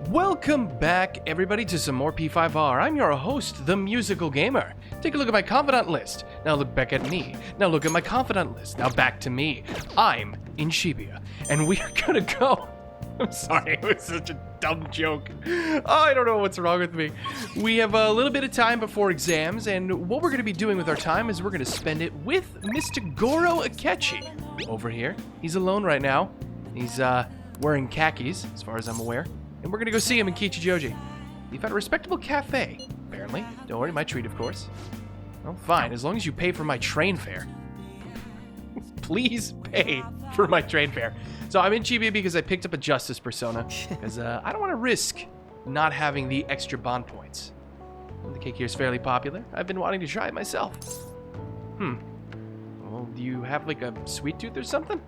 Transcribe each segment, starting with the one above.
Welcome back, everybody, to some more P5R. I'm your host, the Musical Gamer. Take a look at my confidant list. Now look back at me. Now look at my confidant list. Now back to me. I'm in Shibuya, and we are gonna go... I'm sorry, it was such a dumb joke. Oh, I don't know what's wrong with me. We have a little bit of time before exams, and what we're gonna be doing with our time is we're gonna spend it with Mr. Goro Akechi. Over here. He's alone right now. He's, wearing khakis, as far as I'm aware. And we're gonna go see him in Kichijoji. He found a respectable cafe, apparently. Don't worry, my treat, of course. Well, fine, as long as you pay for my train fare. Please pay for my train fare. So I'm in Chibi because I picked up a Justice persona, because I don't want to risk not having the extra bond points. The cake here is fairly popular. I've been wanting to try it myself. Well, do you have like a sweet tooth or something?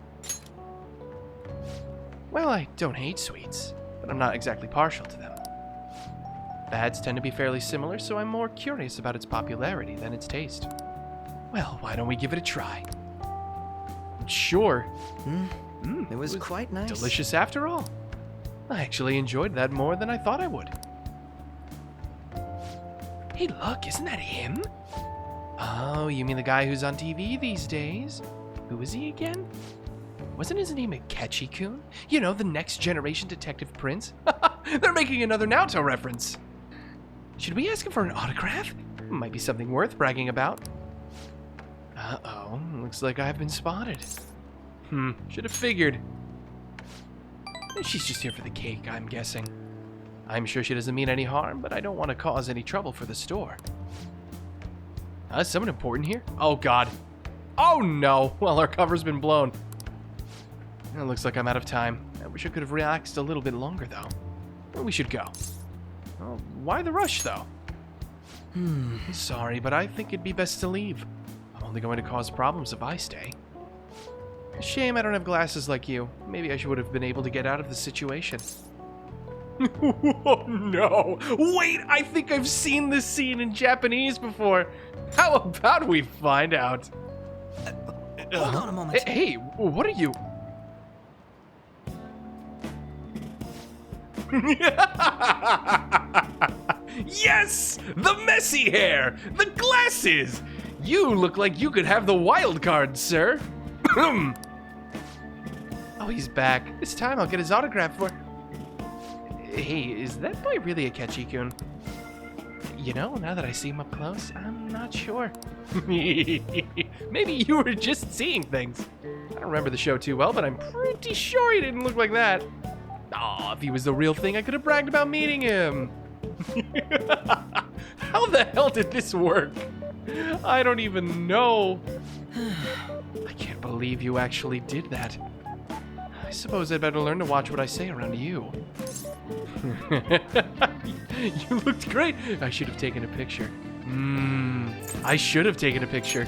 Well, I don't hate sweets, but I'm not exactly partial to them. Fads tend to be fairly similar, so I'm more curious about its popularity than its taste. Well, why don't we give it a try? Sure. It was quite nice. Delicious after all. I actually enjoyed that more than I thought I would. Hey, look, isn't that him? Oh, you mean the guy who's on TV these days? Who is he again? Wasn't his name Akechi-kun? You know, the next generation detective prince? They're making another Naruto reference. Should we ask him for an autograph? Might be something worth bragging about. Uh-oh, looks like I've been spotted. Should have figured. She's just here for the cake, I'm guessing. I'm sure she doesn't mean any harm, but I don't want to cause any trouble for the store. Someone important here? Oh, God. Oh, no. Well, our cover's been blown. It looks like I'm out of time. I wish I could have relaxed a little bit longer, though. Well, we should go. Oh, why the rush, though? Sorry, but I think it'd be best to leave. I'm only going to cause problems if I stay. Shame I don't have glasses like you. Maybe I would have been able to get out of the situation. Oh, no. Wait, I think I've seen this scene in Japanese before. How about we find out? Hold on a moment. Hey, what are you... Yes! The messy hair! The glasses! You look like you could have the wild card, sir. Oh, he's back. This time I'll get his autograph for... Hey, is that boy really Akechi-kun? You know, now that I see him up close, I'm not sure. Maybe you were just seeing things. I don't remember the show too well, but I'm pretty sure he didn't look like that. Aw, if he was the real thing, I could have bragged about meeting him. How the hell did this work? I don't even know. I can't believe you actually did that. I suppose I'd better learn to watch what I say around you. You looked great. I should have taken a picture. I should have taken a picture.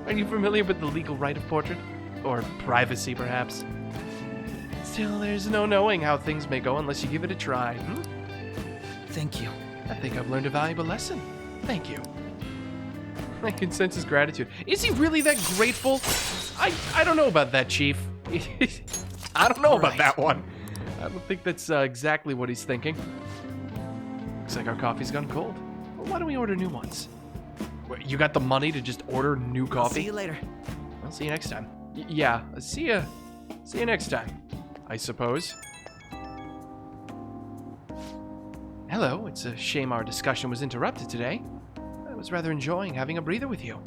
Are you familiar with the legal right of portrait? Or privacy, perhaps? Still, there's no knowing how things may go unless you give it a try. Thank you. I think I've learned a valuable lesson. Thank you. I can sense his gratitude. Is he really that grateful? I don't know about that, Chief. I don't know about that one. I don't think that's exactly what he's thinking. Looks like our coffee's gone cold. Well, why don't we order new ones? Wait, you got the money to just order new coffee? I'll see you later. I'll see you next time. Yeah, see you next time, I suppose. Hello, it's a shame our discussion was interrupted today. I was rather enjoying having a breather with you.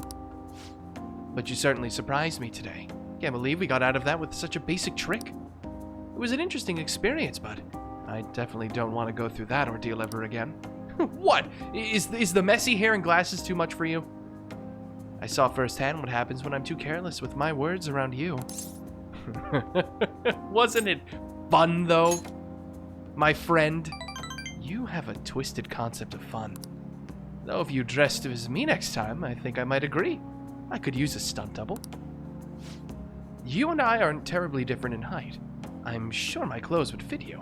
But you certainly surprised me today. Can't believe we got out of that with such a basic trick. It was an interesting experience, but I definitely don't want to go through that ordeal ever again. What? Is the messy hair and glasses too much for you? I saw firsthand what happens when I'm too careless with my words around you. Wasn't it fun, though? My friend? You have a twisted concept of fun. Though if you dressed as me next time, I think I might agree. I could use a stunt double. You and I aren't terribly different in height. I'm sure my clothes would fit you.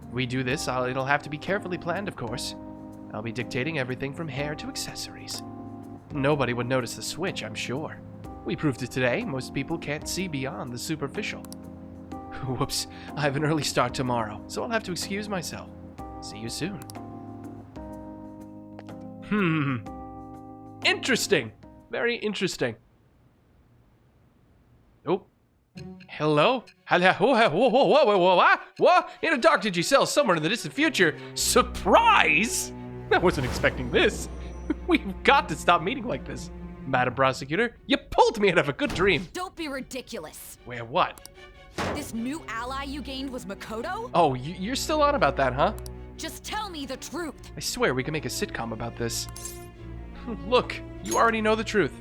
If we do this, it'll have to be carefully planned, of course. I'll be dictating everything from hair to accessories. Nobody would notice the switch, I'm sure. We proved it today. Most people can't see beyond the superficial. Whoops, I have an early start tomorrow, so I'll have to excuse myself. See you soon. Interesting. Very interesting. Oh. Hello? What? In a dark dingy cell somewhere in the distant future. Surprise! I wasn't expecting this. We've got to stop meeting like this. Madam Prosecutor, you pulled me out of a good dream. Don't be ridiculous. Where what? This new ally you gained was Makoto? Oh, you're still on about that, huh? Just tell me the truth. I swear we can make a sitcom about this. Look, you already know the truth.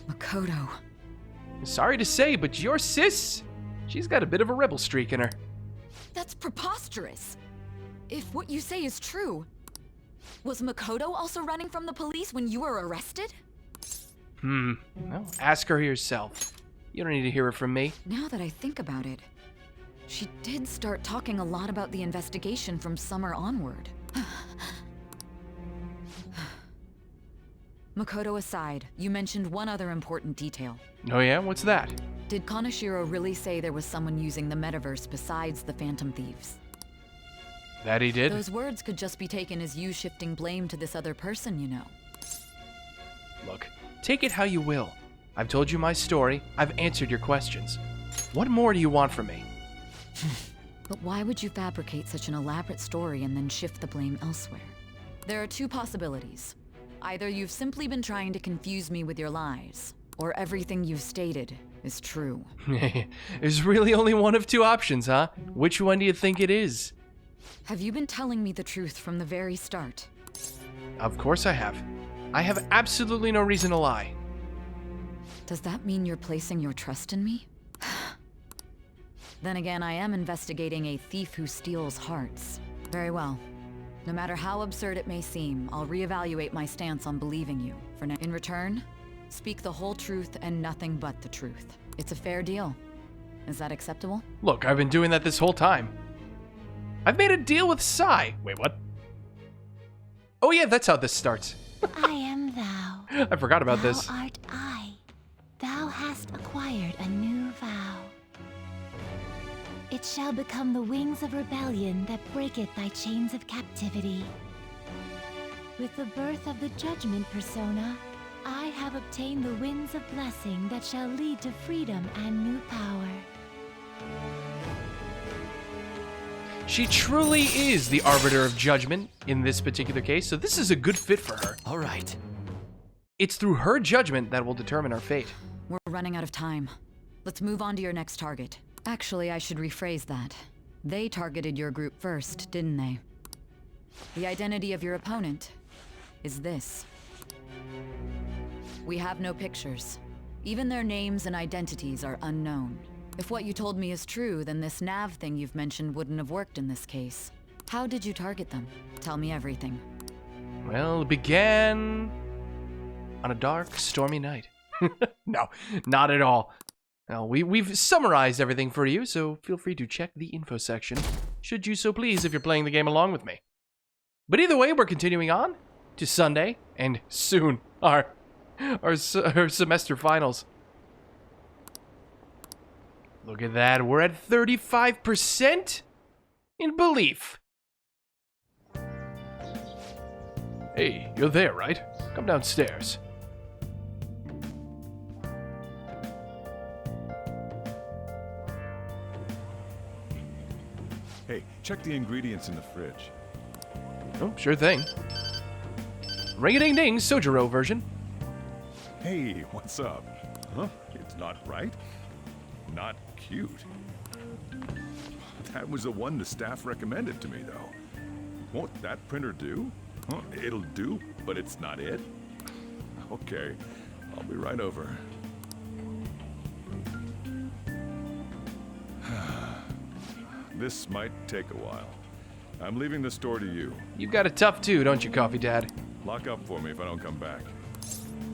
Makoto. Sorry to say, but your sis, she's got a bit of a rebel streak in her. That's preposterous. If what you say is true, was Makoto also running from the police when you were arrested? Well, ask her yourself. You don't need to hear it from me. Now that I think about it, she did start talking a lot about the investigation from summer onward. Makoto aside, you mentioned one other important detail. Oh yeah? What's that? Did Kaneshiro really say there was someone using the metaverse besides the Phantom Thieves? That he did? Those words could just be taken as you shifting blame to this other person, you know. Look, take it how you will. I've told you my story. I've answered your questions. What more do you want from me? But why would you fabricate such an elaborate story and then shift the blame elsewhere? There are two possibilities. Either you've simply been trying to confuse me with your lies, or everything you've stated is true. There's really only one of two options, huh? Which one do you think it is? Have you been telling me the truth from the very start? Of course I have. I have absolutely no reason to lie. Does that mean you're placing your trust in me? Then again, I am investigating a thief who steals hearts. Very well. No matter how absurd it may seem, I'll reevaluate my stance on believing you. For now, in return, speak the whole truth and nothing but the truth. It's a fair deal. Is that acceptable? Look, I've been doing that this whole time. I've made a deal with Sai. Wait, what? Oh yeah, that's how this starts. I am thou. I forgot about this. Thou art I. Thou hast acquired a new vow. It shall become the wings of rebellion that breaketh thy chains of captivity. With the birth of the judgment persona, I have obtained the winds of blessing that shall lead to freedom and new power. She truly is the arbiter of judgment in this particular case, so this is a good fit for her. All right. It's through her judgment that will determine our fate. We're running out of time. Let's move on to your next target. Actually, I should rephrase that. They targeted your group first, didn't they? The identity of your opponent is this. We have no pictures. Even their names and identities are unknown. If what you told me is true, then this nav thing you've mentioned wouldn't have worked in this case. How did you target them? Tell me everything. Well, it began on a dark, stormy night. No, not at all. Now, we've summarized everything for you, so feel free to check the info section, should you so please if you're playing the game along with me. But either way, we're continuing on to Sunday, and soon, our semester finals. Look at that, we're at 35% in belief. Hey, you're there, right? Come downstairs. Hey, check the ingredients in the fridge. Oh, sure thing. Ring-a-ding-ding, Sojiro version. Hey, what's up? Huh? It's not right? Not cute. That was the one the staff recommended to me, though. Won't that printer do? Huh? It'll do, but it's not it? Okay, I'll be right over. This might take a while. I'm leaving the store to you. You've got it tough too, don't you, Coffee Dad? Lock up for me if I don't come back.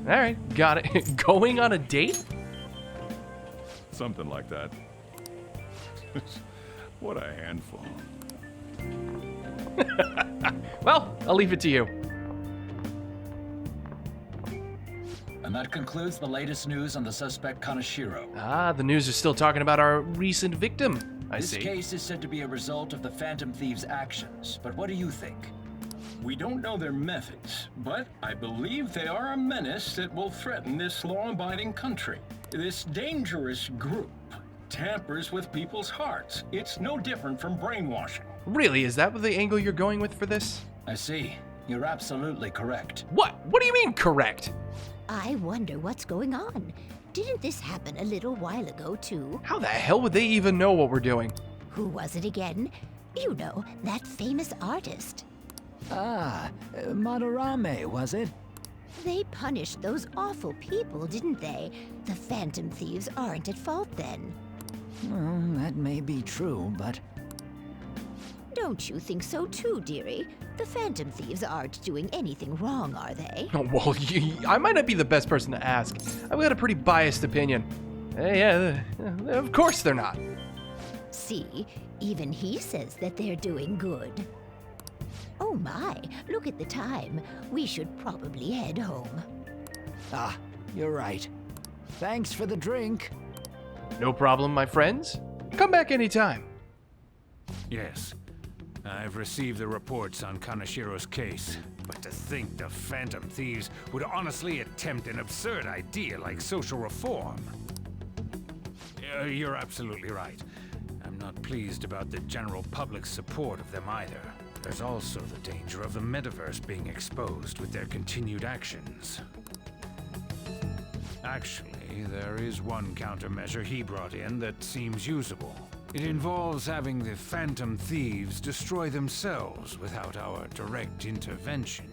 Alright, got it. Going on a date? Something like that. What a handful. Well, I'll leave it to you. A that concludes the latest news on the suspect Kaneshiro. Ah, the news is still talking about our recent victim. I This see. case is said to be a result of the Phantom Thieves' actions, but what do you think? We don't know their methods, but I believe they are a menace that will threaten this law-abiding country. This dangerous group tampers with people's hearts. It's no different from brainwashing. Really, is that the angle you're going with for this? I see. You're absolutely correct. What? What do you mean, correct? I wonder what's going on. Didn't this happen a little while ago, too? How the hell would they even know what we're doing? Who was it again? You know, that famous artist. Ah, Madarame, was it? They punished those awful people, didn't they? The Phantom Thieves aren't at fault then. Well, that may be true, but... Don't you think so too, dearie? The Phantom Thieves aren't doing anything wrong, are they? Oh, well, I might not be the best person to ask. I've got a pretty biased opinion. Yeah, of course they're not. See, even he says that they're doing good. Oh my, look at the time. We should probably head home. Ah, you're right. Thanks for the drink. No problem, my friends. Come back anytime. Yes. I've received the reports on Kaneshiro's case, but to think the Phantom Thieves would honestly attempt an absurd idea like social reform. You're absolutely right. I'm not pleased about the general public's support of them either. There's also the danger of the metaverse being exposed with their continued actions. Actually, there is one countermeasure he brought in that seems usable. It involves having the Phantom Thieves destroy themselves without our direct intervention.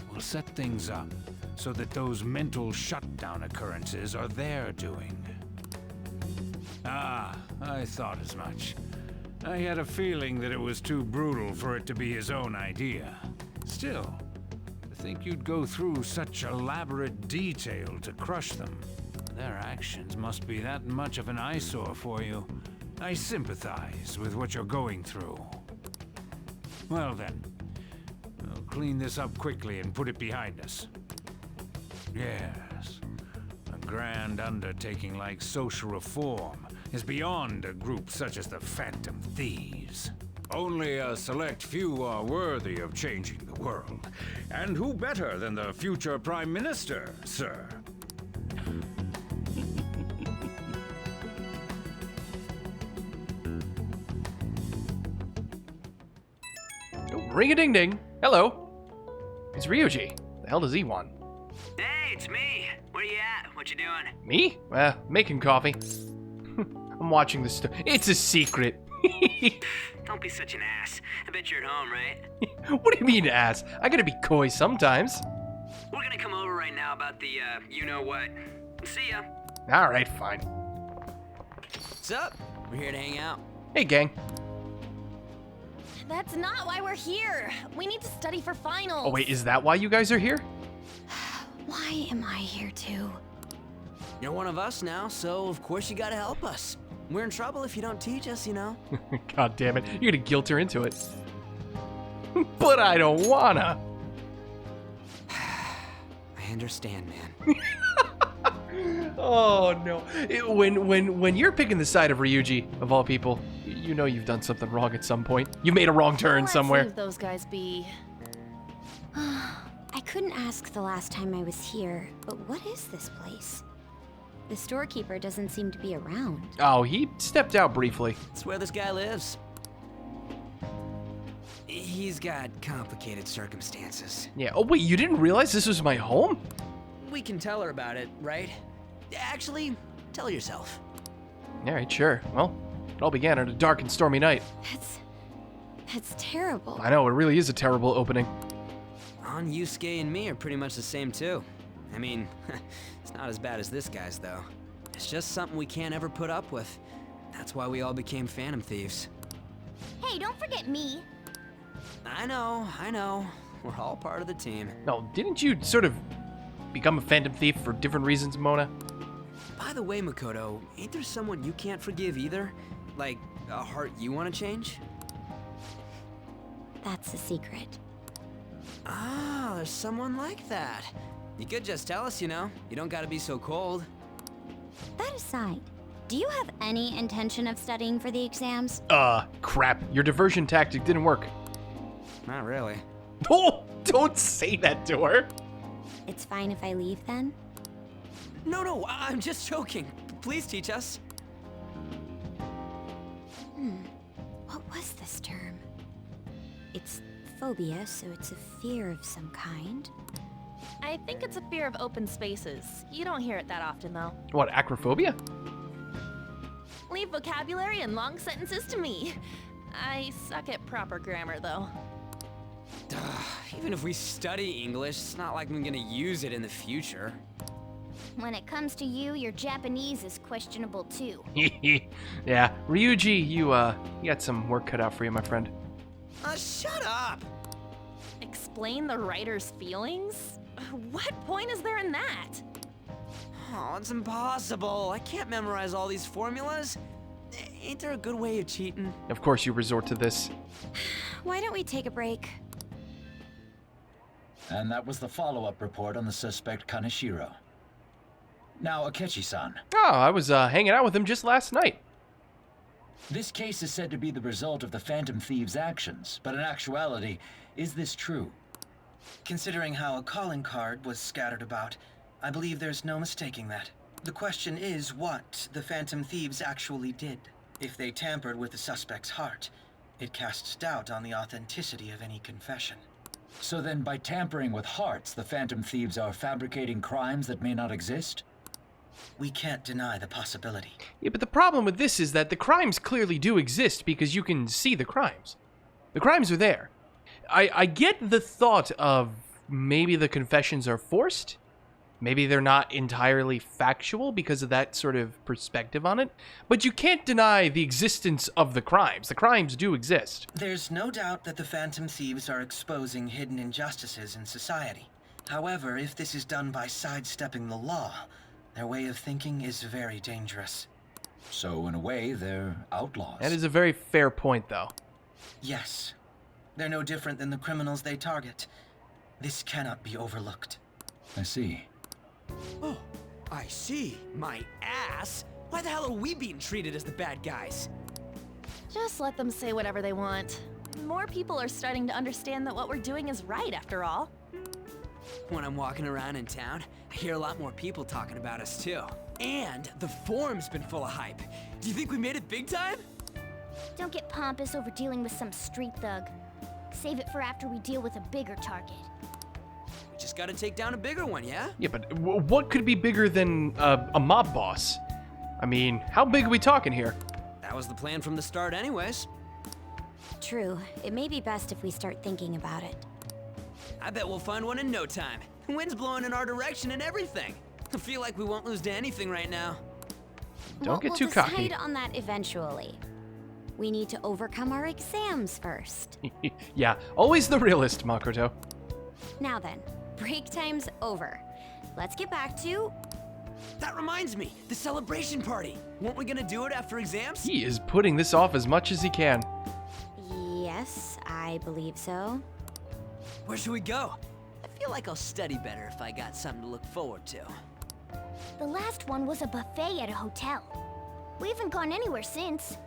We'll set things up so that those mental shutdown occurrences are their doing. Ah, I thought as much. I had a feeling that it was too brutal for it to be his own idea. Still, to think you'd go through such elaborate detail to crush them. Their actions must be that much of an eyesore for you. I sympathize with what you're going through. Well then, we'll clean this up quickly and put it behind us. Yes, a grand undertaking like social reform is beyond a group such as the Phantom Thieves. Only a select few are worthy of changing the world. And who better than the future Prime Minister, sir? Ring-a-ding-ding. Hello. It's Ryuji. The hell does he want? Hey, it's me. Where you at? What you doing? Me? Making coffee. I'm watching the It's a secret. Don't be such an ass. I bet you're at home, right? What do you mean, ass? I gotta be coy sometimes. We're gonna come over right now about the, you-know-what. See ya. Alright, fine. What's up? We're here to hang out. Hey, gang. That's not why we're here. We need to study for finals. Oh, wait, is that why you guys are here? Why am I here too? You're one of us now, so of course you gotta help us. We're in trouble if you don't teach us, you know. God damn it. You're gonna guilt her into it. But I don't wanna. I understand, man. Oh, no. When you're picking the side of Ryuji, of all people, you know you've done something wrong at some point. You made a wrong turn Let's somewhere. leave those guys be. I couldn't ask the last time I was here, but what is this place? The storekeeper doesn't seem to be around. Oh, he stepped out briefly. It's where this guy lives. He's got complicated circumstances. Yeah. Oh, wait, you didn't realize this was my home? We can tell her about it, right? Actually, tell yourself. Alright, sure. Well, it all began on a dark and stormy night. That's terrible. I know, it really is a terrible opening. On Yusuke and me are pretty much the same too. I mean, it's not as bad as this guy's though. It's just something we can't ever put up with. That's why we all became Phantom Thieves. Hey, don't forget me. I know. We're all part of the team. No, didn't you sort of become a Phantom Thief for different reasons, Mona? By the way, Makoto, ain't there someone you can't forgive either? Like, a heart you want to change? That's a secret. Ah, there's someone like that. You could just tell us, you know. You don't gotta be so cold. That aside, do you have any intention of studying for the exams? Crap. Your diversion tactic didn't work. Not really. Oh, don't say that to her. It's fine if I leave then? No, I'm just joking. Please teach us. What was this term? It's phobia, so it's a fear of some kind. I think it's a fear of open spaces. You don't hear it that often, though. What, acrophobia? Leave vocabulary and long sentences to me. I suck at proper grammar, though. Even if we study English, it's not like I'm gonna use it in the future. When it comes to you, your Japanese is questionable, too. Yeah, Ryuji, you got some work cut out for you, my friend. Shut up! Explain the writer's feelings? What point is there in that? Oh, it's impossible. I can't memorize all these formulas. Ain't there a good way of cheating? Of course you resort to this. Why don't we take a break? And that was the follow-up report on the suspect Kaneshiro. Now, Akechi-san. Oh, I was hanging out with him just last night. This case is said to be the result of the Phantom Thieves' actions, but in actuality, is this true? Considering how a calling card was scattered about, I believe there's no mistaking that. The question is what the Phantom Thieves actually did. If they tampered with the suspect's heart, it casts doubt on the authenticity of any confession. So then, by tampering with hearts, the Phantom Thieves are fabricating crimes that may not exist? We can't deny the possibility. Yeah, but the problem with this is that the crimes clearly do exist because you can see the crimes. The crimes are there. I get the thought of maybe the confessions are forced. Maybe they're not entirely factual because of that sort of perspective on it. But you can't deny the existence of the crimes. The crimes do exist. There's no doubt that the Phantom Thieves are exposing hidden injustices in society. However, if this is done by sidestepping the law, their way of thinking is very dangerous. So, in a way, they're outlaws. That is a very fair point, though. Yes. They're no different than the criminals they target. This cannot be overlooked. I see. Oh, I see. My ass. Why the hell are we being treated as the bad guys? Just let them say whatever they want. More people are starting to understand that what we're doing is right, after all. When I'm walking around in town, I hear a lot more people talking about us, too. And the forum's been full of hype. Do you think we made it big time? Don't get pompous over dealing with some street thug. Save it for after we deal with a bigger target. We just gotta take down a bigger one, yeah? Yeah, but what could be bigger than a mob boss? I mean, how big are we talking here? That was the plan from the start anyways. True. It may be best if we start thinking about it. I bet we'll find one in no time. The wind's blowing in our direction and everything. I feel like we won't lose to anything right now. Don't get too we'll cocky. decide on that eventually. We need to overcome our exams first. Yeah, always the realist, Makoto. Now then, break time's over. Let's get back to... That reminds me, the celebration party. Weren't we gonna do it after exams? He is putting this off as much as he can. Yes, I believe so. Where should we go? I feel like I'll study better if I got something to look forward to. The last one was a buffet at a hotel. We haven't gone anywhere since.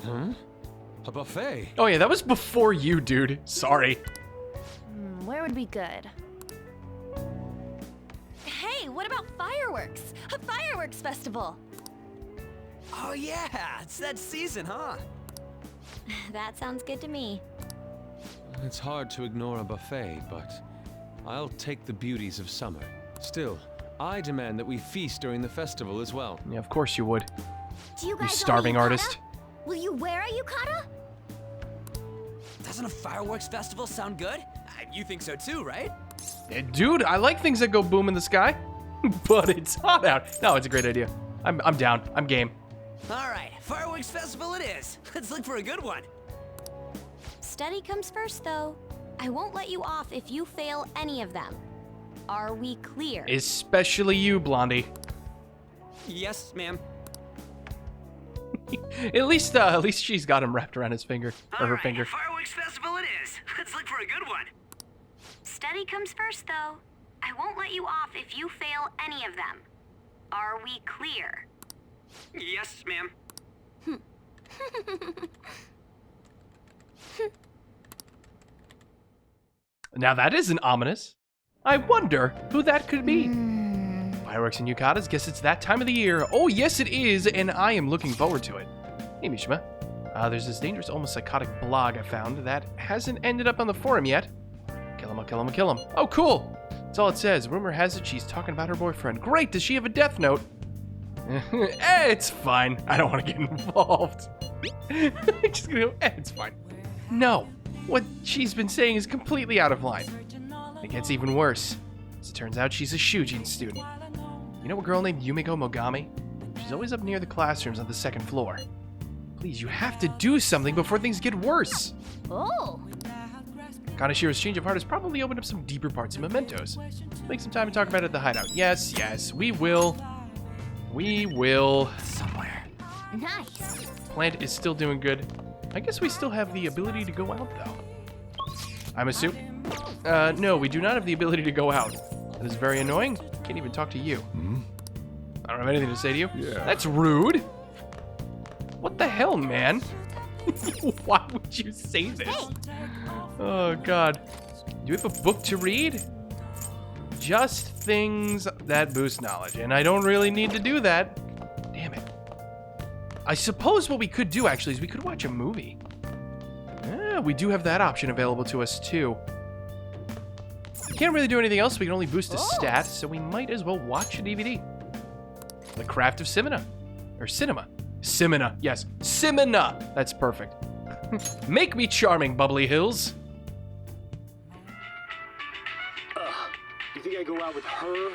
Huh? A buffet? Oh yeah, that was before you, dude. Sorry. Where would be good? Hey, what about fireworks? A fireworks festival! Oh yeah, it's that season, huh? That sounds good to me. It's hard to ignore a buffet, but I'll take the beauties of summer. Still, I demand that we feast during the festival as well. Yeah, of course you would. Do you You guys starving own a yukata? artist. Will you wear a yukata? Doesn't a fireworks festival sound good? You think so too, right? Dude, I like things that go boom in the sky, but it's hot out. No, it's a great idea. I'm down. I'm game. All right, fireworks festival it is. Let's look for a good one. Study comes first, though. I won't let you off if you fail any of them. Are we clear? Especially you, Blondie. Yes, ma'am. At least she's got him wrapped around his finger or her finger. Fireworks festival it is. Let's look for a good one. Steady comes first, though. I won't let you off if you fail any of them. Are we clear? Yes, ma'am. Now that isn't ominous. I wonder who that could be. Fireworks and yukatas, guess it's that time of the year. Oh, yes it is, and I am looking forward to it. Hey, Mishima. There's this dangerous, almost psychotic blog I found that hasn't ended up on the forum yet. Kill him, I'll kill him, I'll kill him. Oh, cool. That's all it says. Rumor has it she's talking about her boyfriend. Great, does she have a death note? It's fine. I don't want to get involved. I'm just gonna go, it's fine. No, what she's been saying is completely out of line. It gets even worse. As it turns out, she's a Shujin student. You know a girl named Yumiko Mogami? She's always up near the classrooms on the second floor. Please, you have to do something before things get worse. Oh. Kanashiro's change of heart has probably opened up some deeper parts of Mementos. Make some time to talk about it at the hideout. Yes, yes, we will. We will. Somewhere. Nice. Plant is still doing good. I guess we still have the ability to go out, though. I'm assuming. No, we do not have the ability to go out. That is very annoying. Can't even talk to you. I don't have anything to say to you. Yeah. That's rude. What the hell, man? Why would you say this? Oh, God. Do you have a book to read? Just things that boost knowledge, and I don't really need to do that. Damn it. I suppose what we could do, actually, is we could watch a movie. Yeah, we do have that option available to us, too. We can't really do anything else. We can only boost a stat, so we might as well watch a DVD. The Craft of Simina. Or Cinema. Simina. Yes. Simina. That's perfect. Make me charming, Bubbly Hills. You think I go out with her?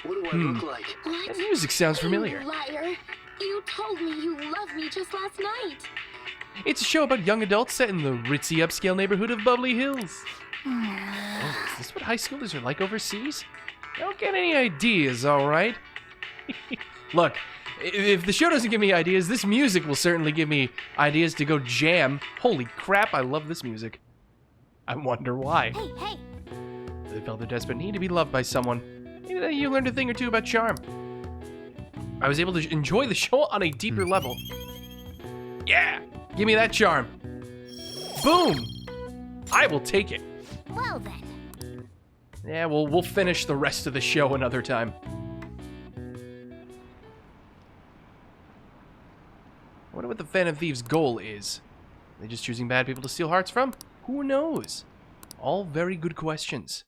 What do I look like? That music sounds familiar. You liar. You told me you loved me just last night. It's a show about young adults set in the ritzy upscale neighborhood of Bubbly Hills. Oh, is this what high schoolers are like overseas? Don't get any ideas, alright? Look, if the show doesn't give me ideas, this music will certainly give me ideas to go jam. Holy crap, I love this music. I wonder why. Hey, hey. They felt their desperate need to be loved by someone. Maybe you learned a thing or two about charm. I was able to enjoy the show on a deeper level. Yeah, give me that charm. Boom! I will take it. Well then. Yeah, we'll finish the rest of the show another time. I wonder what the Phantom Thieves' goal is. Are they just choosing bad people to steal hearts from? Who knows? All very good questions.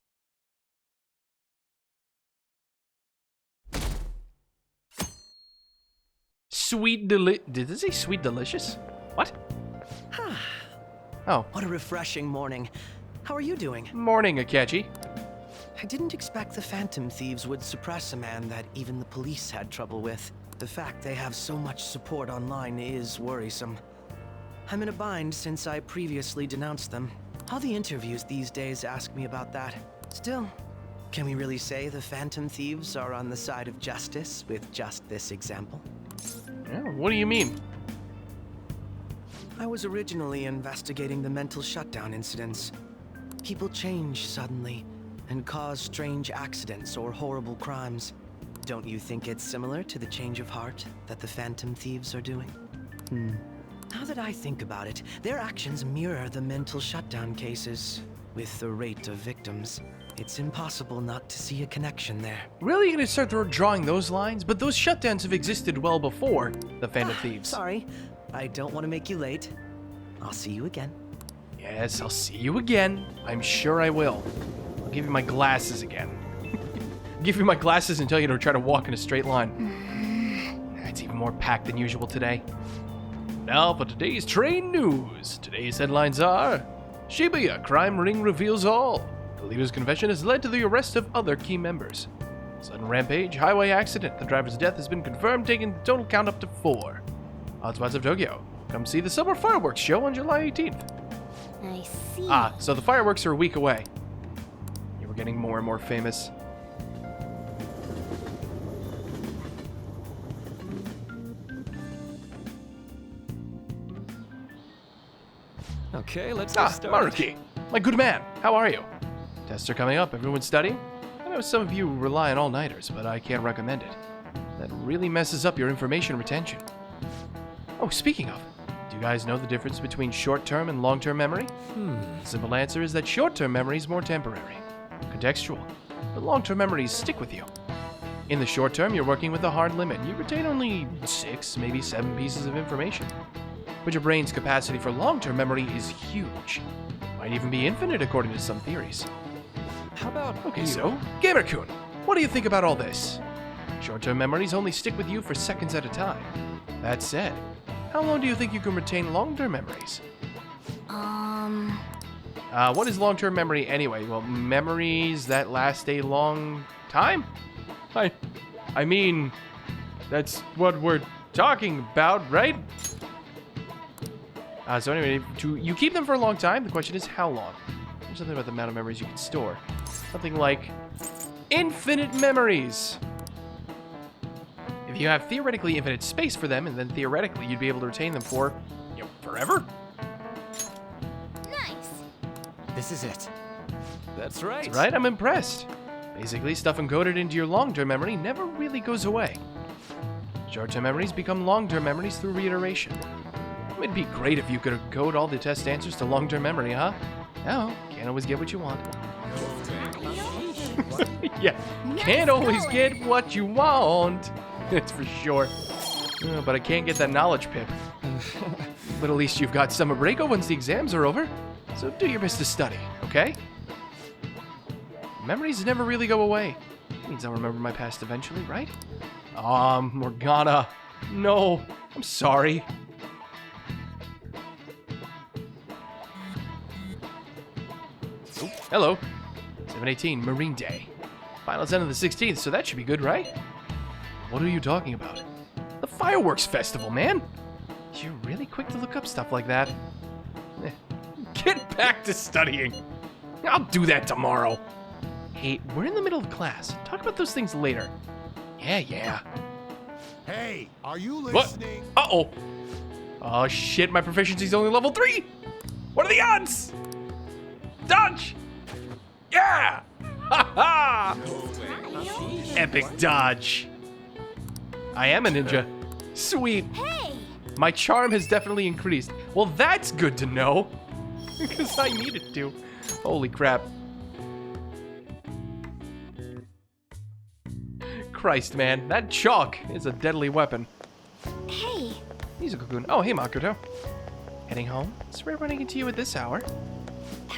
Did it say sweet delicious? What? Oh. What a refreshing morning. How are you doing? Morning, Akechi. I didn't expect the Phantom Thieves would suppress a man that even the police had trouble with. The fact they have so much support online is worrisome. I'm in a bind since I previously denounced them. All the interviews these days ask me about that. Still, can we really say the Phantom Thieves are on the side of justice with just this example? Yeah, what do you mean? I was originally investigating the mental shutdown incidents. People change suddenly and cause strange accidents or horrible crimes. Don't you think it's similar to the change of heart that the Phantom Thieves are doing? Now that I think about it, their actions mirror the mental shutdown cases. With the rate of victims, it's impossible not to see a connection there. Really gonna start drawing those lines? But those shutdowns have existed well before the Phantom Thieves. Sorry, I don't want to make you late. I'll see you again. Yes, I'll see you again. I'm sure I will. I'll give you my glasses again. Give you my glasses and tell you to try to walk in a straight line. It's even more packed than usual today. Now for today's train news. Today's headlines are: Shibuya crime ring reveals all. The leader's confession has led to the arrest of other key members. Sudden rampage, highway accident. The driver's death has been confirmed, taking the total count up to 4. Hotspots of Tokyo. Come see the summer fireworks show on July 18th. I see. Ah, so the fireworks are a week away. You were getting more and more famous. Okay, let's get started. Maruki, my good man, how are you? Tests are coming up. Everyone studying? I know some of you rely on all-nighters, but I can't recommend it. That really messes up your information retention. Oh, speaking of, do you guys know the difference between short-term and long-term memory? The simple answer is that short-term memory is more temporary, contextual, but long-term memories stick with you. In the short term, you're working with a hard limit. You retain only 6, maybe 7 pieces of information. But your brain's capacity for long-term memory is huge. Might even be infinite according to some theories. How about Okay, you? so, Gamer-kun, what do you think about all this? Short-term memories only stick with you for seconds at a time. That said, how long do you think you can retain long-term memories? What is long-term memory anyway? Well, memories that last a long time? I mean, that's what we're talking about, right? So anyway, you keep them for a long time. The question is how long? There's something about the amount of memories you can store. Something like infinite memories. If you have theoretically infinite space for them, and then theoretically you'd be able to retain them for, forever. Nice. This is it. That's right. That's right, I'm impressed. Basically, stuff encoded into your long-term memory never really goes away. Short-term memories become long-term memories through reiteration. It'd be great if you could encode all the test answers to long-term memory, huh? No, can't always get what you want. Yeah, can't always get what you want. That's for sure. But I can't get that knowledge pip. But at least you've got summer break once the exams are over. So do your best to study, okay? Memories never really go away. Means I'll remember my past eventually, right? Morgana. No, I'm sorry. Oh, hello. 7/18, Marine Day. Finals end on the 16th, so that should be good, right? What are you talking about? The fireworks festival, man! You're really quick to look up stuff like that. Get back to studying. I'll do that tomorrow. Hey, we're in the middle of class. Talk about those things later. Yeah. Hey, are you listening? What? Uh-oh. Oh, shit, my proficiency's only level 3! What are the odds? Dodge! Yeah! Ha ha! Epic dodge. I am a ninja. Sweet. Hey! My charm has definitely increased. Well, that's good to know. Because I needed to. Holy crap. Christ, man. That chalk is a deadly weapon. Hey. He's a cocoon. Oh, hey, Makoto. Heading home? It's rare running into you at this hour.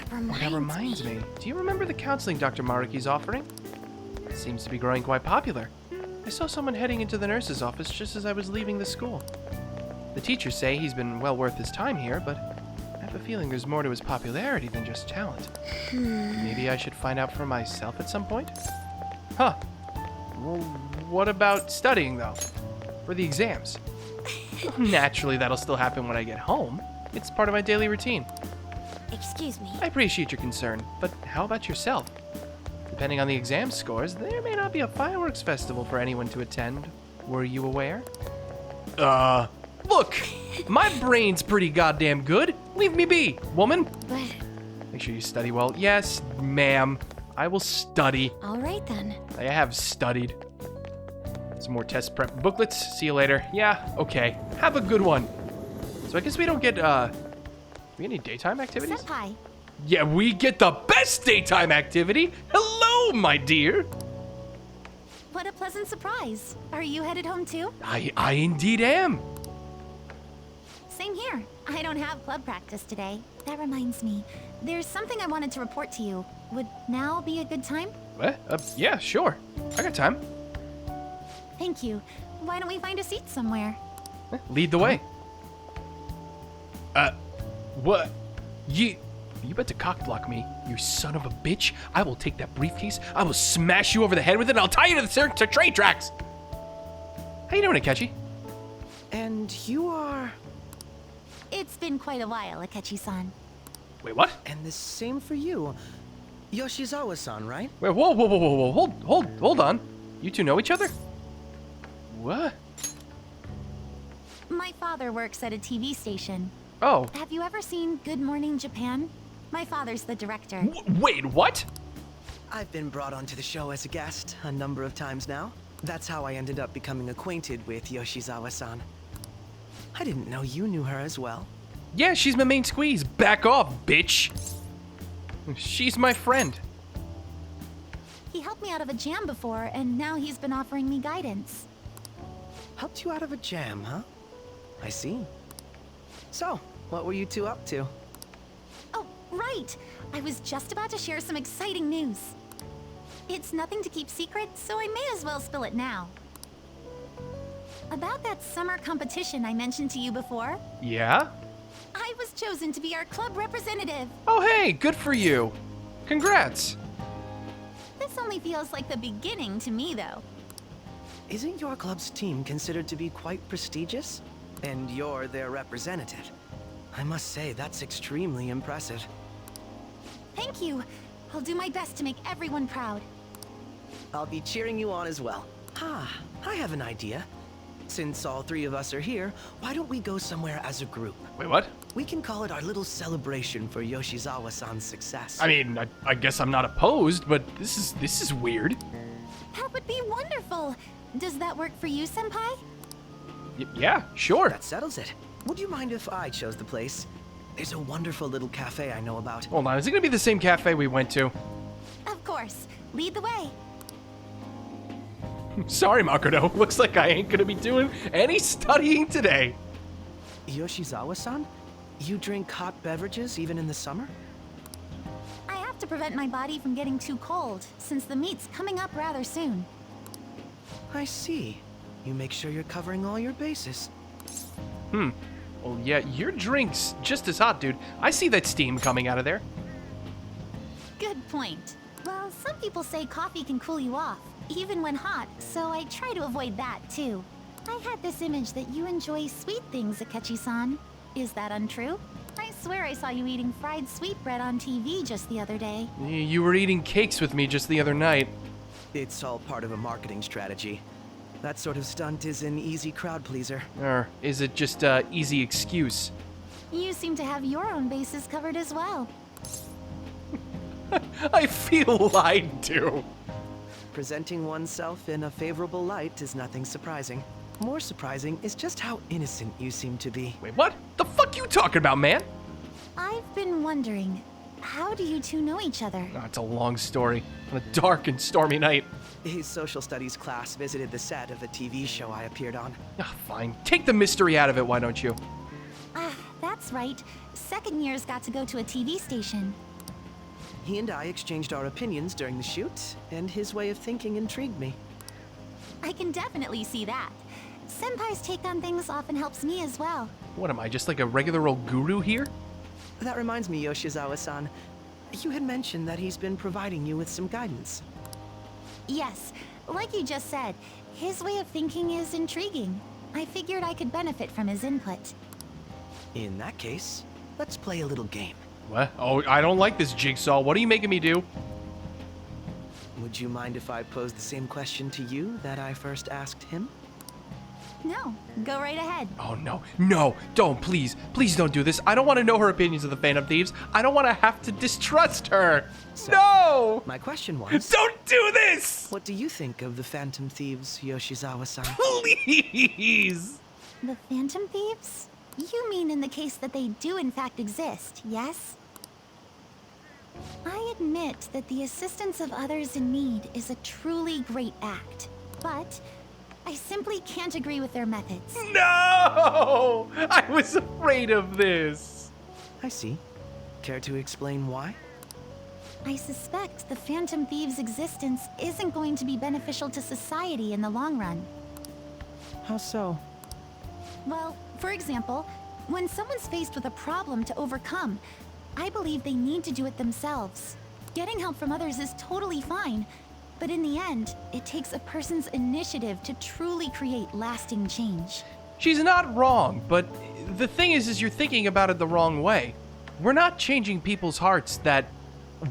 That reminds me. Do you remember the counseling Dr. Maruki's offering? It seems to be growing quite popular. I saw someone heading into the nurse's office just as I was leaving the school. The teachers say he's been well worth his time here, but I have a feeling there's more to his popularity than just talent. Maybe I should find out for myself at some point? Huh. Well, what about studying, though? For the exams? Naturally, that'll still happen when I get home. It's part of my daily routine. Excuse me. I appreciate your concern, but how about yourself? Depending on the exam scores, there may not be a fireworks festival for anyone to attend. Were you aware? Look! My brain's pretty goddamn good. Leave me be, woman. But... Make sure you study well. Yes, ma'am. I will study. All right, then. I have studied. Some more test prep booklets. See you later. Yeah, okay. Have a good one. So I guess we don't get, we any daytime activities? Senpai. Yeah, we get the best daytime activity. Hello, my dear. What a pleasant surprise. Are you headed home too? I indeed am. Same here. I don't have club practice today. That reminds me. There's something I wanted to report to you. Would now be a good time? What? Yeah, sure. I got time. Thank you. Why don't we find a seat somewhere? Lead the way. What? You bet to cockblock me, you son of a bitch. I will take that briefcase, I will smash you over the head with it, and I'll tie you to the train tracks. How you doing, Akechi? And you are... It's been quite a while, Akechi-san. Wait, what? And the same for you. Yoshizawa-san, right? Wait, whoa, hold on. You two know each other? What? My father works at a TV station. Oh. Have you ever seen Good Morning Japan? My father's the director. Wait, what? I've been brought onto the show as a guest a number of times now. That's how I ended up becoming acquainted with Yoshizawa-san. I didn't know you knew her as well. Yeah, she's my main squeeze. Back off, bitch. She's my friend. He helped me out of a jam before, and now he's been offering me guidance. Helped you out of a jam, huh? I see. So, what were you two up to? Oh, right! I was just about to share some exciting news. It's nothing to keep secret, so I may as well spill it now. About that summer competition I mentioned to you before, Yeah? I was chosen to be our club representative. Oh, hey, good for you. Congrats. This only feels like the beginning to me, though. Isn't your club's team considered to be quite prestigious? And you're their representative. I must say, that's extremely impressive. Thank you. I'll do my best to make everyone proud. I'll be cheering you on as well. I have an idea. Since all three of us are here, why don't we go somewhere as a group? Wait, what? We can call it our little celebration for Yoshizawa-san's success. I mean, I guess I'm not opposed, but this is weird. That would be wonderful. Does that work for you, Senpai? Yeah, sure. That settles it. Would you mind if I chose the place? There's a wonderful little cafe I know about. Hold on, is it gonna be the same cafe we went to? Of course. Lead the way. Sorry, Makoto. Looks like I ain't gonna be doing any studying today. Yoshizawa-san? You drink hot beverages even in the summer? I have to prevent my body from getting too cold, since the meet's coming up rather soon. I see. You make sure you're covering all your bases. Well, yeah, your drink's just as hot, dude. I see that steam coming out of there. Good point. Well, some people say coffee can cool you off, even when hot, so I try to avoid that, too. I had this image that you enjoy sweet things, Akechi-san. Is that untrue? I swear I saw you eating fried sweetbread on TV just the other day. You were eating cakes with me just the other night. It's all part of a marketing strategy. That sort of stunt is an easy crowd pleaser. Or is it just an easy excuse? You seem to have your own bases covered as well. I feel lied to. Presenting oneself in a favorable light is nothing surprising. More surprising is just how innocent you seem to be. Wait, what? The fuck you talking about, man? I've been wondering, how do you two know each other? Oh, it's a long story. On a dark and stormy night. His social studies class visited the set of a TV show I appeared on. Fine. Take the mystery out of it, why don't you? That's right. Second years got to go to a TV station. He and I exchanged our opinions during the shoot, and his way of thinking intrigued me. I can definitely see that. Senpai's take on things often helps me as well. What am I, just like a regular old guru here? That reminds me, Yoshizawa-san. You had mentioned that he's been providing you with some guidance. Yes, like you just said, his way of thinking is intriguing. I figured I could benefit from his input. In that case, let's play a little game. What? Oh, I don't like this, Jigsaw. What are you making me do? Would you mind if I posed the same question to you that I first asked him? No, go right ahead. Oh, no. No, don't, please. Please don't do this. I don't want to know her opinions of the Phantom Thieves. I don't want to have to distrust her. So, no! My question was... Don't do this! What do you think of the Phantom Thieves, Yoshizawa-san? Please! The Phantom Thieves? You mean in the case that they do in fact exist, yes? I admit that the assistance of others in need is a truly great act, but I simply can't agree with their methods. No! I was afraid of this. I see. Care to explain why? I suspect the Phantom Thieves' existence isn't going to be beneficial to society in the long run. How so? Well, for example, when someone's faced with a problem to overcome, I believe they need to do it themselves. Getting help from others is totally fine, but in the end, it takes a person's initiative to truly create lasting change. She's not wrong, but the thing is you're thinking about it the wrong way. We're not changing people's hearts that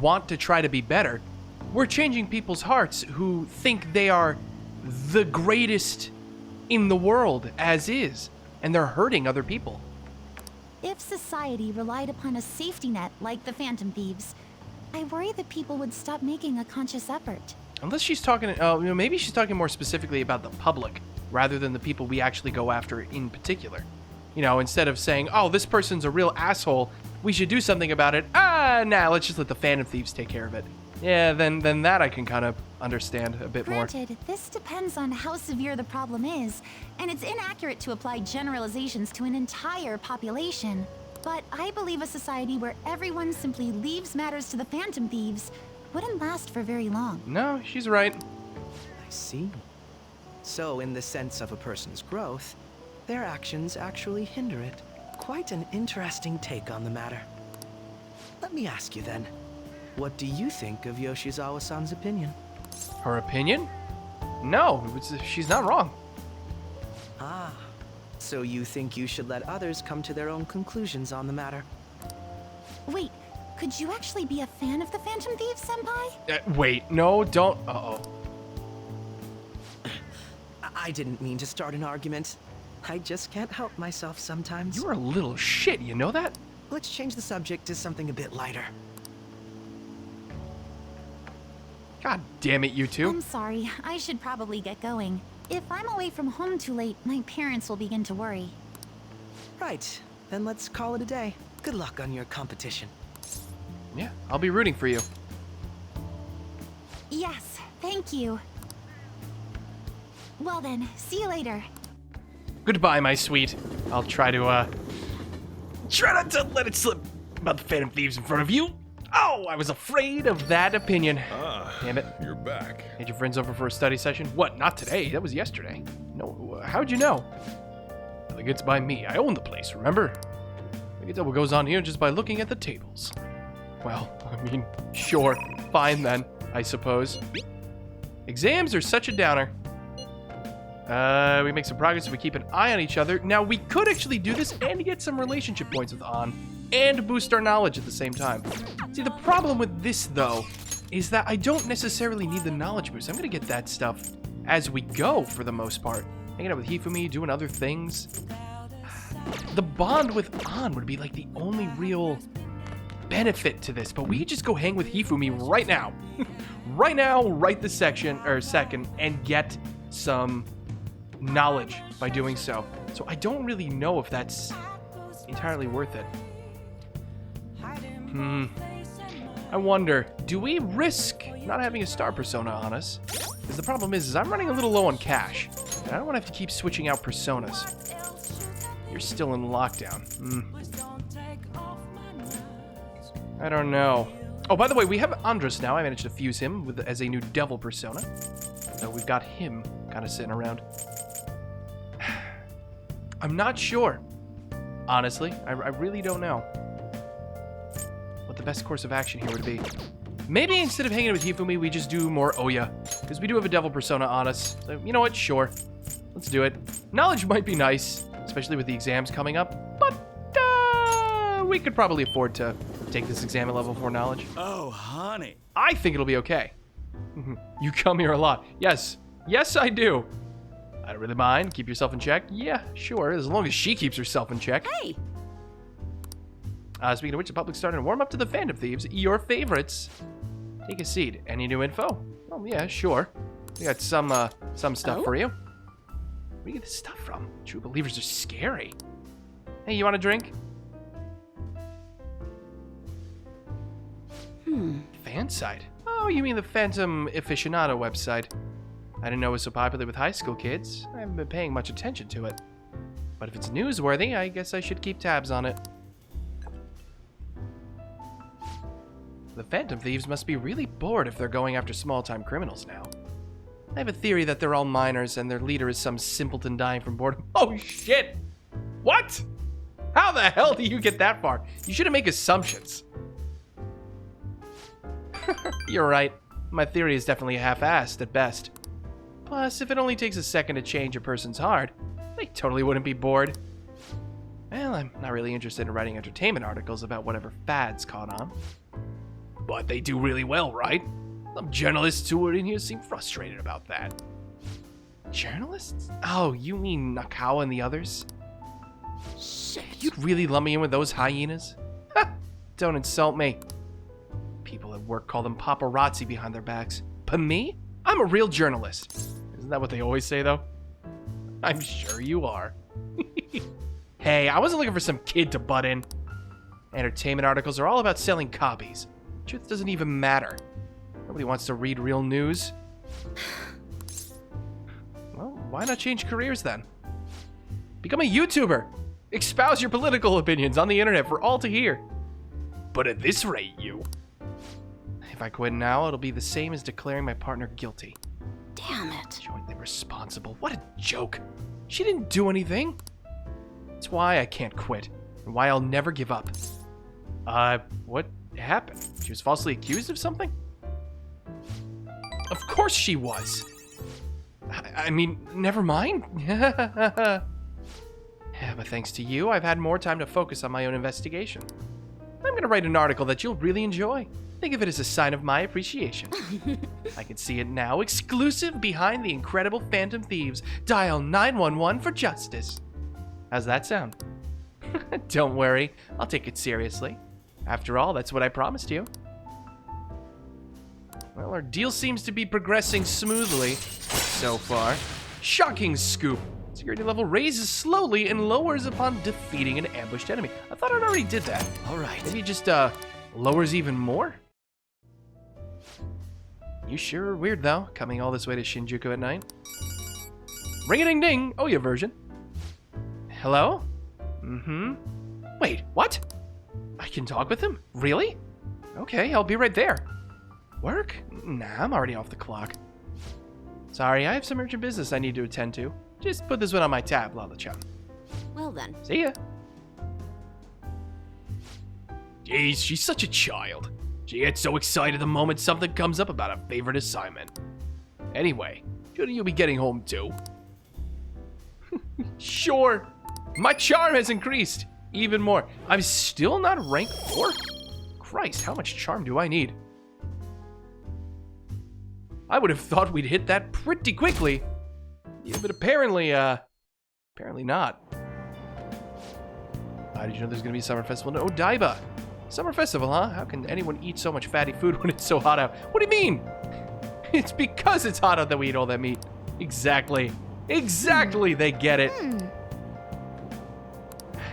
want to try to be better. We're changing people's hearts who think they are the greatest in the world as is, and they're hurting other people. If society relied upon a safety net like the Phantom Thieves, I worry that people would stop making a conscious effort. Unless she's talking, maybe she's talking more specifically about the public, rather than the people we actually go after in particular. You know, instead of saying, oh, this person's a real asshole, we should do something about it. Let's just let the Phantom Thieves take care of it. Yeah, then that I can kind of understand a bit more. Granted, this depends on how severe the problem is, and it's inaccurate to apply generalizations to an entire population. But I believe a society where everyone simply leaves matters to the Phantom Thieves wouldn't last for very long. No, she's right. I see. So, in the sense of a person's growth, their actions actually hinder it. Quite an interesting take on the matter. Let me ask you then, what do you think of Yoshizawa-san's opinion? Her opinion? No, she's not wrong. Ah, so you think you should let others come to their own conclusions on the matter? Wait, could you actually be a fan of the Phantom Thieves, Senpai? Wait, no, don't. Uh-oh. I didn't mean to start an argument. I just can't help myself sometimes. You're a little shit, you know that? Let's change the subject to something a bit lighter. God damn it, you two. I'm sorry, I should probably get going. If I'm away from home too late, my parents will begin to worry. Right, then let's call it a day. Good luck on your competition. Yeah, I'll be rooting for you. Yes, thank you. Well then, see you later. Goodbye, my sweet. I'll try to not to let it slip about the Phantom Thieves in front of you. Oh, I was afraid of that opinion. Damn it. You're back. Had your friends over for a study session? What, not today? That was yesterday. No, how'd you know? Nothing gets by me. I own the place, remember? I can tell what goes on here just by looking at the tables. Well, I mean, sure. Fine then, I suppose. Exams are such a downer. We make some progress if we keep an eye on each other. Now, we could actually do this and get some relationship points with An, and boost our knowledge at the same time. See, the problem with this, though, is that I don't necessarily need the knowledge boost. I'm gonna get that stuff as we go, for the most part. Hanging out with Hifumi, doing other things. The bond with An would be, like, the only real benefit to this, but we could just go hang with Hifumi right now. Right now, right this second, and get some knowledge by doing so. So I don't really know if that's entirely worth it. I wonder, do we risk not having a star persona on us? Because the problem is I'm running a little low on cash, and I don't want to have to keep switching out personas. You're still in lockdown. I don't know. Oh, by the way, we have Andres now. I managed to fuse him with as a new devil persona. So we've got him kind of sitting around. I'm not sure. Honestly, I really don't know what the best course of action here would be. Maybe instead of hanging with Hifumi, we just do more Oya, because we do have a devil persona on us. So, you know what? Sure. Let's do it. Knowledge might be nice, especially with the exams coming up, but we could probably afford to take this exam at level 4 knowledge. Oh, honey. I think it'll be okay. You come here a lot. Yes. Yes, I do. I don't really mind. Keep yourself in check. Yeah, sure. As long as she keeps herself in check. Hey! Speaking of which, the public's starting to warm up to the Phantom Thieves. Your favorites. Take a seat. Any new info? Oh, yeah, sure. We got some stuff for you. Where do you get this stuff from? True believers are scary. Hey, you want a drink? Fan site? Oh, you mean the Phantom Aficionado website. I didn't know it was so popular with high school kids. I haven't been paying much attention to it. But if it's newsworthy, I guess I should keep tabs on it. The Phantom Thieves must be really bored if they're going after small-time criminals now. I have a theory that they're all minors and their leader is some simpleton dying from boredom. Oh, shit! What? How the hell do you get that far? You shouldn't make assumptions. You're right. My theory is definitely half-assed at best. Plus, if it only takes a second to change a person's heart, they totally wouldn't be bored. Well, I'm not really interested in writing entertainment articles about whatever fads caught on. But they do really well, right? Some journalists who are in here seem frustrated about that. Journalists? Oh, you mean Nakawa and the others? Shit. You'd really lump me in with those hyenas? Ha! Don't insult me. People at work call them paparazzi behind their backs. But me? I'm a real journalist. Isn't that what they always say, though? I'm sure you are. Hey, I wasn't looking for some kid to butt in. Entertainment articles are all about selling copies. Truth doesn't even matter. Nobody wants to read real news. Well, why not change careers then? Become a YouTuber. Espouse your political opinions on the internet for all to hear. But at this rate, if I quit now, it'll be the same as declaring my partner guilty. Damn it. Jointly responsible. What a joke. She didn't do anything. That's why I can't quit, and why I'll never give up. What happened? She was falsely accused of something? Of course she was. I mean, never mind. Yeah, but thanks to you, I've had more time to focus on my own investigation. I'm gonna write an article that you'll really enjoy. Think of it as a sign of my appreciation. I can see it now, exclusive behind the incredible Phantom Thieves. Dial 911 for justice. How's that sound? Don't worry, I'll take it seriously. After all, that's what I promised you. Well, our deal seems to be progressing smoothly so far. Shocking scoop. Security level raises slowly and lowers upon defeating an ambushed enemy. I thought it already did that. All right. Maybe it just lowers even more? You sure are weird, though, coming all this way to Shinjuku at night. Ring-a-ding-ding! Oh, your version. Hello? Mm-hmm. Wait, what? I can talk with him? Really? Okay, I'll be right there. Work? Nah, I'm already off the clock. Sorry, I have some urgent business I need to attend to. Just put this one on my tab, Lala-chan. Well then. See ya. Jeez, she's such a child. She gets so excited the moment something comes up about a favorite assignment. Anyway, shouldn't you be getting home too? Sure. My charm has increased even more. I'm still not rank 4? Christ, how much charm do I need? I would have thought we'd hit that pretty quickly. Yeah, but apparently not. Did you know there's gonna be a summer festival in Odaiba? Summer festival, huh? How can anyone eat so much fatty food when it's so hot out? What do you mean? It's because it's hot out that we eat all that meat. Exactly. Exactly, they get it.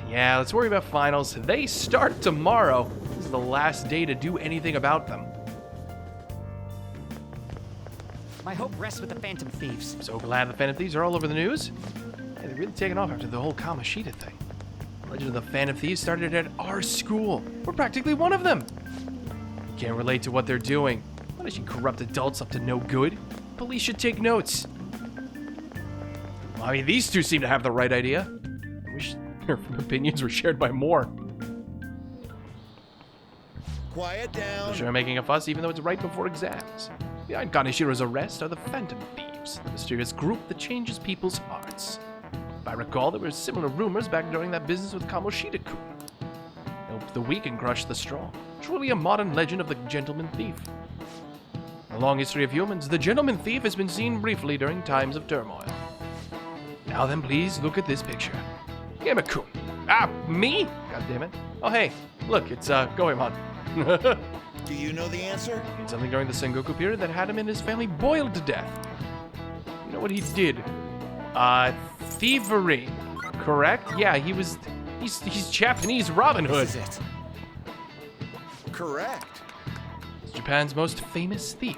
Yeah, let's worry about finals. They start tomorrow. This is the last day to do anything about them. My hope rests with the Phantom Thieves. I'm so glad the Phantom Thieves are all over the news. Yeah, they're really taking off after the whole Kamoshida thing. Legend of the Phantom Thieves started at our school. We're practically one of them. Can't relate to what they're doing. Punishing corrupt adults up to no good. Police should take notes. Well, I mean, these two seem to have the right idea. I wish their opinions were shared by more. Quiet down. Sure, making a fuss even though it's right before exams. Behind Kaneshiro's arrest are the Phantom Thieves, the mysterious group that changes people's hearts. If I recall, there were similar rumors back during that business with Kamoshida-kun. Helped the weak and crushed the strong. Truly a modern legend of the gentleman thief. In the long history of humans, the gentleman thief has been seen briefly during times of turmoil. Now then, please look at this picture. Gamma-kun. Ah, me? God damn it. Oh, hey, look, it's Goemon. Do you know the answer? He did something during the Sengoku period that had him and his family boiled to death. You know what he did? Thievery. Correct? Yeah, he's Japanese Robin Hood. This is it. Correct. He's Japan's most famous thief.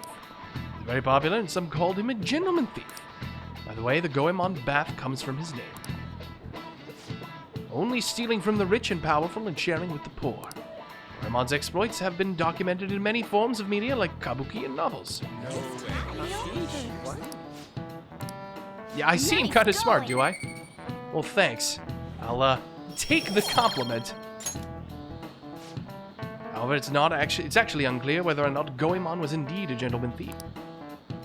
He's very popular and some called him a gentleman thief. By the way, the Goemon bath comes from his name. Only stealing from the rich and powerful and sharing with the poor. Goemon's exploits have been documented in many forms of media like kabuki and novels. No way. Yeah, I seem kind of smart, do I? Well, thanks. I'll take the compliment. However, it's actually unclear whether or not Goemon was indeed a gentleman thief.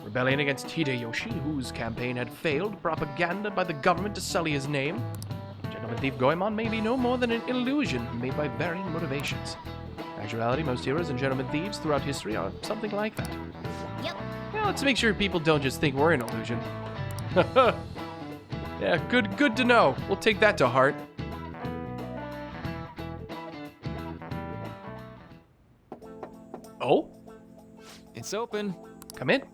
Rebellion against Hideyoshi, whose campaign had failed, propaganda by the government to sully his name. Gentleman thief Goemon may be no more than an illusion made by varying motivations. In actuality, most heroes and gentleman thieves throughout history are something like that. Yep. Yeah, let's make sure people don't just think we're an illusion. Yeah, good to know. We'll take that to heart. Oh? It's open. Come in.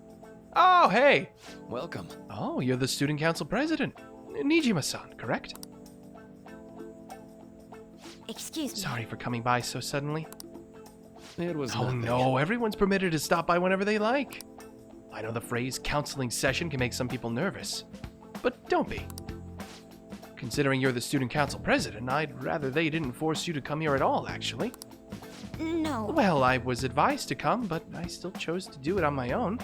Oh, hey. Welcome. Oh, you're the student council president. Nijima-san, correct? Excuse me. Sorry for coming by so suddenly. It was Oh nothing. no, everyone's permitted to stop by whenever they like. I know the phrase counseling session can make some people nervous, but don't be. Considering you're the student council president, I'd rather they didn't force you to come here at all, actually. No. Well, I was advised to come, but I still chose to do it on my own.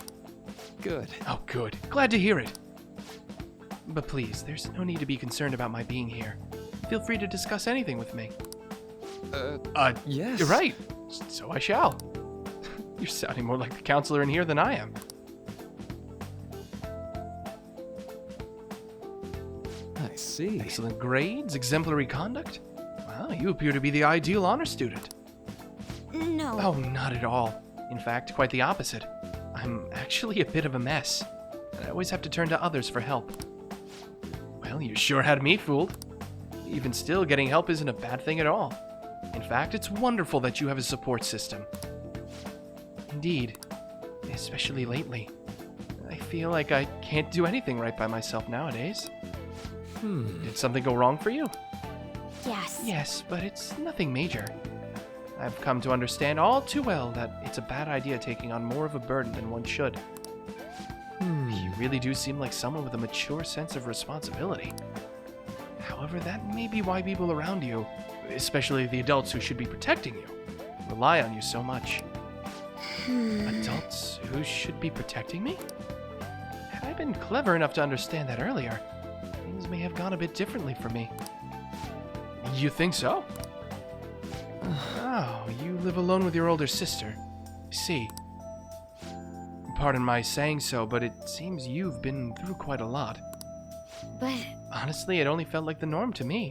Good. Oh, good. Glad to hear it. But please, there's no need to be concerned about my being here. Feel free to discuss anything with me. Yes. You're right. So I shall. You're sounding more like the counselor in here than I am. I see. Excellent grades, exemplary conduct. Well, you appear to be the ideal honor student. No. Oh, not at all. In fact, quite the opposite. I'm actually a bit of a mess, and I always have to turn to others for help. Well, you sure had me fooled. Even still, getting help isn't a bad thing at all. In fact, it's wonderful that you have a support system. Indeed, especially lately. I feel like I can't do anything right by myself nowadays. Did something go wrong for you? Yes. Yes, but it's nothing major. I've come to understand all too well that it's a bad idea taking on more of a burden than one should. You really do seem like someone with a mature sense of responsibility. However, that may be why people around you, especially the adults who should be protecting you, rely on you so much. Adults who should be protecting me? Had I been clever enough to understand that earlier, things may have gone a bit differently for me. You think so? Oh, you live alone with your older sister. I see. Pardon my saying so, but it seems you've been through quite a lot. But... Honestly, it only felt like the norm to me.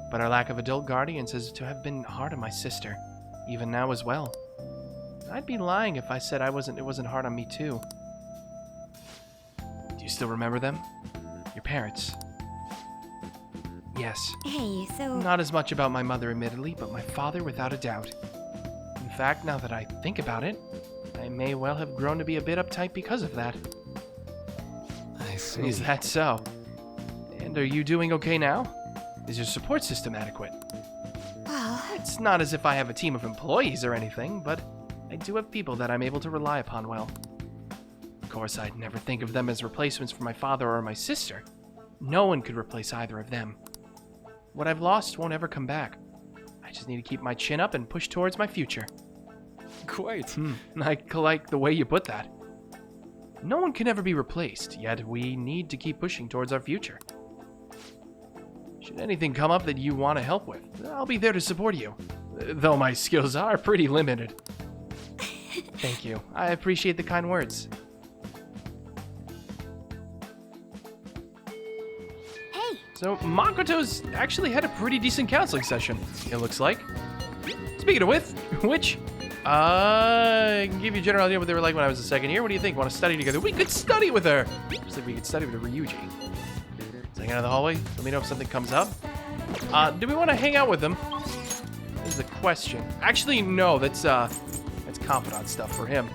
But our lack of adult guardians is to have been hard on my sister, even now as well. I'd be lying if I said it wasn't hard on me too. Do you still remember them? Your parents? Yes. Hey, so... Not as much about my mother, admittedly, but my father without a doubt. In fact, now that I think about it, I may well have grown to be a bit uptight because of that. I see. Is that so? And are you doing okay now? Is your support system adequate? Well... It's not as if I have a team of employees or anything, but I do have people that I'm able to rely upon well. Of course, I'd never think of them as replacements for my father or my sister. No one could replace either of them. What I've lost won't ever come back. I just need to keep my chin up and push towards my future. Quite. I like the way you put that. No one can ever be replaced, yet we need to keep pushing towards our future. Should anything come up that you want to help with, I'll be there to support you. Though my skills are pretty limited. Thank you. I appreciate the kind words. Hey! So, Makoto's actually had a pretty decent counseling session, it looks like. Speaking of which, I can give you a general idea what they were like when I was a second year. What do you think? Want to study together? We could study with her! Just like we could study with Ryuji. Hang out in the hallway. Let me know if something comes up. Do we want to hang out with them? Is the question. Actually, no. That's confidant stuff for him.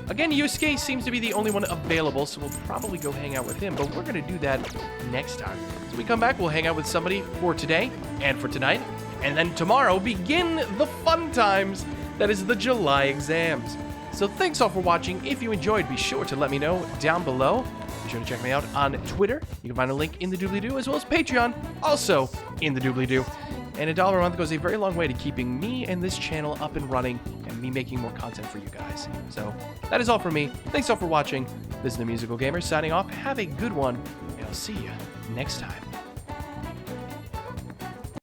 Again, Yusuke seems to be the only one available, so we'll probably go hang out with him. But we're gonna do that next time. So we come back, we'll hang out with somebody for today and for tonight, and then tomorrow begin the fun times. That is the July exams. So thanks all for watching. If you enjoyed, be sure to let me know down below. Be sure to check me out on Twitter. You can find a link in the doobly-doo, as well as Patreon, also in the doobly-doo. And $1 a month goes a very long way to keeping me and this channel up and running and me making more content for you guys. So that is all for me. Thanks all for watching. This is The Musical Gamer signing off. Have a good one, and I'll see you next time.